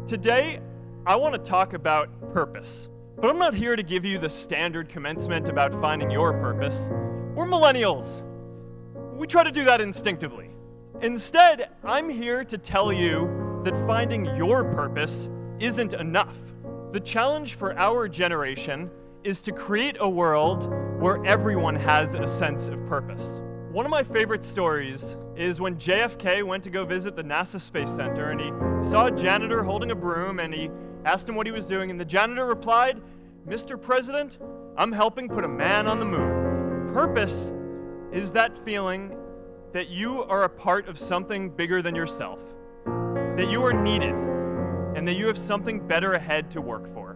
Today, I want to talk about purpose. But I'm not here to give you the standard commencement about finding your purpose. We're millennials. We try to do that instinctively. Instead, I'm here to tell you that finding your purpose isn't enough. The challenge for our generation is to create a world where everyone has a sense of purpose. One of my favorite stories is when JFK went to go visit the NASA Space Center, and he saw a janitor holding a broom, and he asked him what he was doing, and the janitor replied, "Mr. President, I'm helping put a man on the moon." Purpose is that feeling that you are a part of something bigger than yourself, that you are needed, and that you have something better ahead to work for.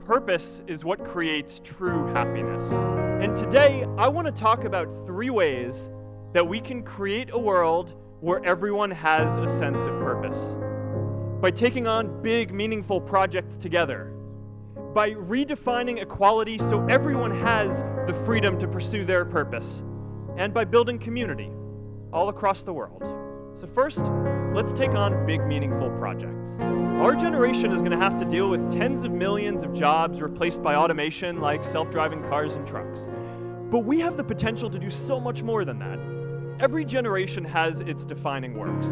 Purpose is what creates true happiness. And today, I want to talk about 3 ways that we can create a world where everyone has a sense of purpose. By taking on big, meaningful projects together. By redefining equality so everyone has the freedom to pursue their purpose. And by building community all across the world. So first, let's take on big, meaningful projects. Our generation is going to have to deal with tens of millions of jobs replaced by automation like self-driving cars and trucks. But we have the potential to do so much more than that. Every generation has its defining works.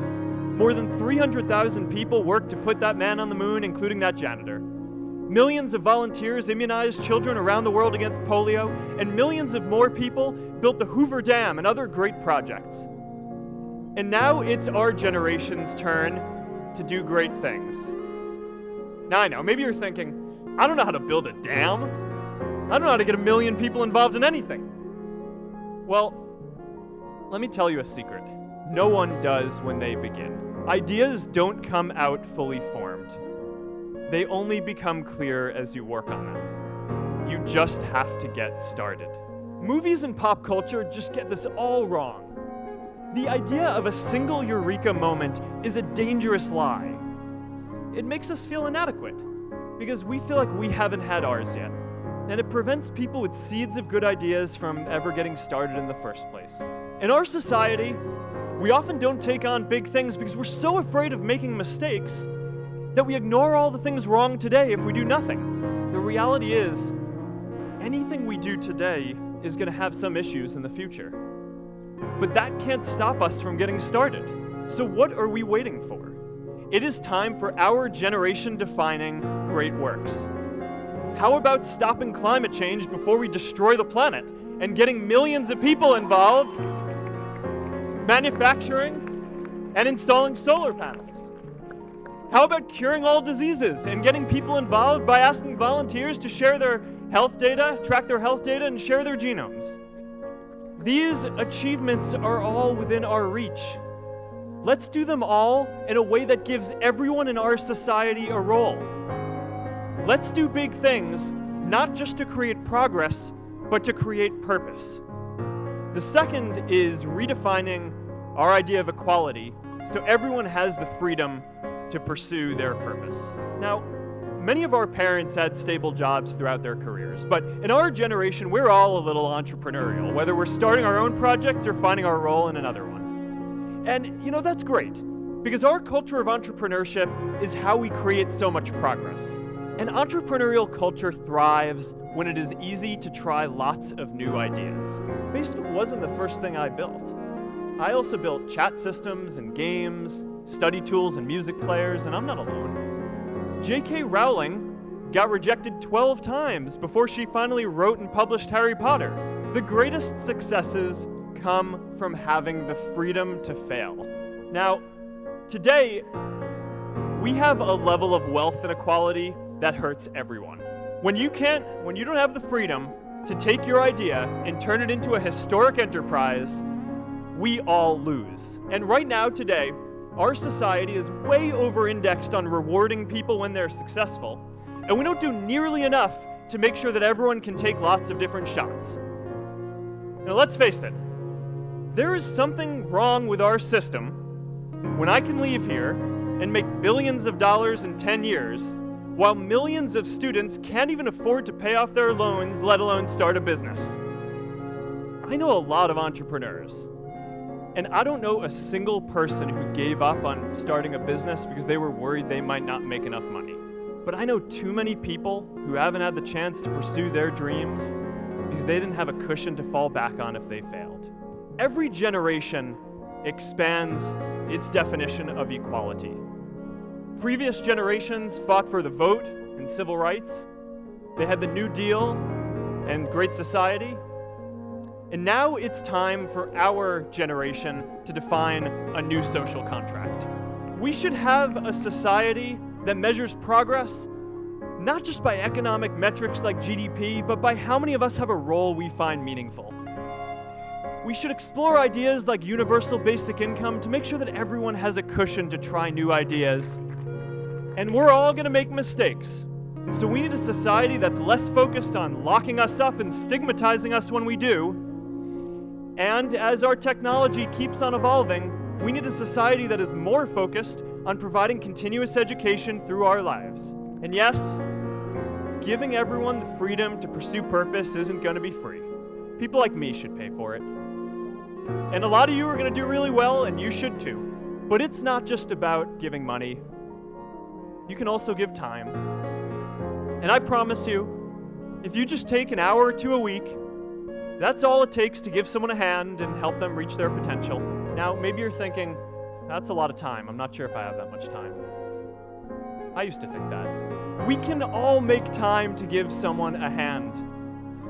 More than 300,000 people worked to put that man on the moon, including that janitor. Millions of volunteers immunized children around the world against polio, and millions of more people built the Hoover Dam and other great projects. And now it's our generation's turn to do great things. Now I know, maybe you're thinking, I don't know how to build a dam. I don't know how to get 1 million people involved in anything. Well, let me tell you a secret. No one does when they begin. Ideas don't come out fully formed. They only become clear as you work on them. You just have to get started. Movies and pop culture just get this all wrong. The idea of a single eureka moment is a dangerous lie. It makes us feel inadequate because we feel like we haven't had ours yet. And it prevents people with seeds of good ideas from ever getting started in the first place. In our society, we often don't take on big things because we're so afraid of making mistakes that we ignore all the things wrong today if we do nothing. The reality is, anything we do today is going to have some issues in the future. But that can't stop us from getting started. So what are we waiting for? It is time for our generation-defining great works. How about stopping climate change before we destroy the planet and getting millions of people involved, manufacturing and installing solar panels? How about curing all diseases and getting people involved by asking volunteers to share their health data, track their health data, and share their genomes? These achievements are all within our reach. Let's do them all in a way that gives everyone in our society a role. Let's do big things, not just to create progress, but to create purpose. The second is redefining our idea of equality so everyone has the freedom to pursue their purpose. Now, many of our parents had stable jobs throughout their careers, but in our generation, we're all a little entrepreneurial, whether we're starting our own projects or finding our role in another one. And, that's great, because our culture of entrepreneurship is how we create so much progress. An entrepreneurial culture thrives when it is easy to try lots of new ideas. Facebook wasn't the first thing I built. I also built chat systems and games, study tools and music players, and I'm not alone. J.K. Rowling got rejected 12 times before she finally wrote and published Harry Potter. The greatest successes come from having the freedom to fail. Now, today, we have a level of wealth inequality that hurts everyone. When you don't have the freedom to take your idea and turn it into a historic enterprise, we all lose. And right now, today, our society is way over-indexed on rewarding people when they're successful, and we don't do nearly enough to make sure that everyone can take lots of different shots. Now, let's face it, there is something wrong with our system when I can leave here and make billions of dollars in 10 years, while millions of students can't even afford to pay off their loans, let alone start a business. I know a lot of entrepreneurs. And I don't know a single person who gave up on starting a business because they were worried they might not make enough money. But I know too many people who haven't had the chance to pursue their dreams because they didn't have a cushion to fall back on if they failed. Every generation expands its definition of equality. Previous generations fought for the vote and civil rights. They had the New Deal and Great Society. And now it's time for our generation to define a new social contract. We should have a society that measures progress not just by economic metrics like GDP, but by how many of us have a role we find meaningful. We should explore ideas like universal basic income to make sure that everyone has a cushion to try new ideas. And we're all going to make mistakes. So we need a society that's less focused on locking us up and stigmatizing us when we do. And as our technology keeps on evolving, we need a society that is more focused on providing continuous education through our lives. And yes, giving everyone the freedom to pursue purpose isn't going to be free. People like me should pay for it. And a lot of you are going to do really well, and you should too. But it's not just about giving money. You can also give time. And I promise you, if you just take an hour or two a week, that's all it takes to give someone a hand and help them reach their potential. Now, maybe you're thinking, that's a lot of time. I'm not sure if I have that much time. I used to think that. We can all make time to give someone a hand.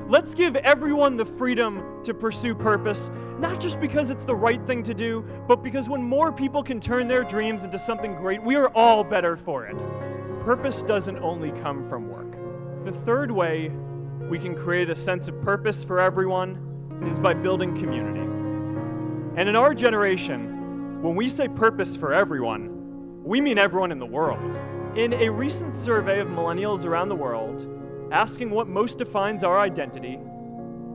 Let's give everyone the freedom to pursue purpose, not just because it's the right thing to do, but because when more people can turn their dreams into something great, we are all better for it. Purpose doesn't only come from work. The third way we can create a sense of purpose for everyone is by building community. And in our generation, when we say purpose for everyone, we mean everyone in the world. In a recent survey of millennials around the world, asking what most defines our identity,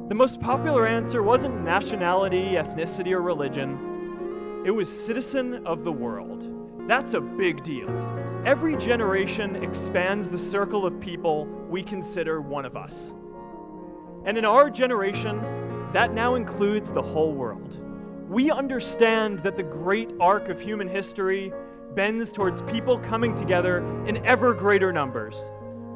the most popular answer wasn't nationality, ethnicity, or religion. It was citizen of the world. That's a big deal. Every generation expands the circle of people we consider one of us. And in our generation, that now includes the whole world. We understand that the great arc of human history bends towards people coming together in ever greater numbers,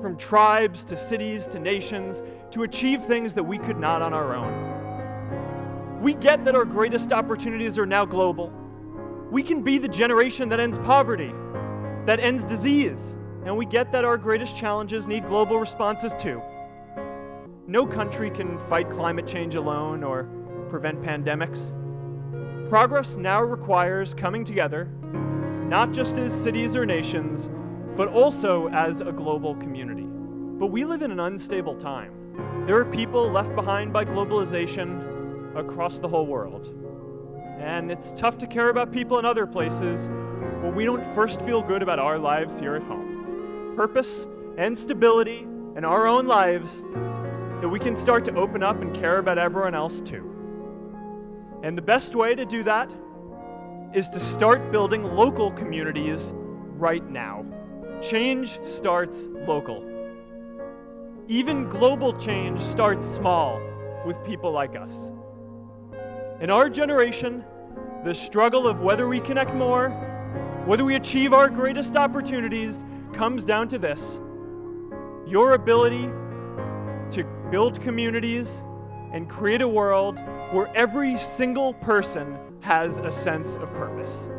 from tribes to cities to nations, to achieve things that we could not on our own. We get that our greatest opportunities are now global. We can be the generation that ends poverty, that ends disease, and we get that our greatest challenges need global responses too. No country can fight climate change alone or prevent pandemics. Progress now requires coming together, not just as cities or nations, but also as a global community. But we live in an unstable time. There are people left behind by globalization across the whole world. And it's tough to care about people in other places when we don't first feel good about our lives here at home. Purpose and stability in our own lives, that we can start to open up and care about everyone else too. And the best way to do that is to start building local communities right now. Change starts local. Even global change starts small with people like us. In our generation, the struggle of whether we connect more, whether we achieve our greatest opportunities, comes down to this: your ability to build communities and create a world where every single person has a sense of purpose.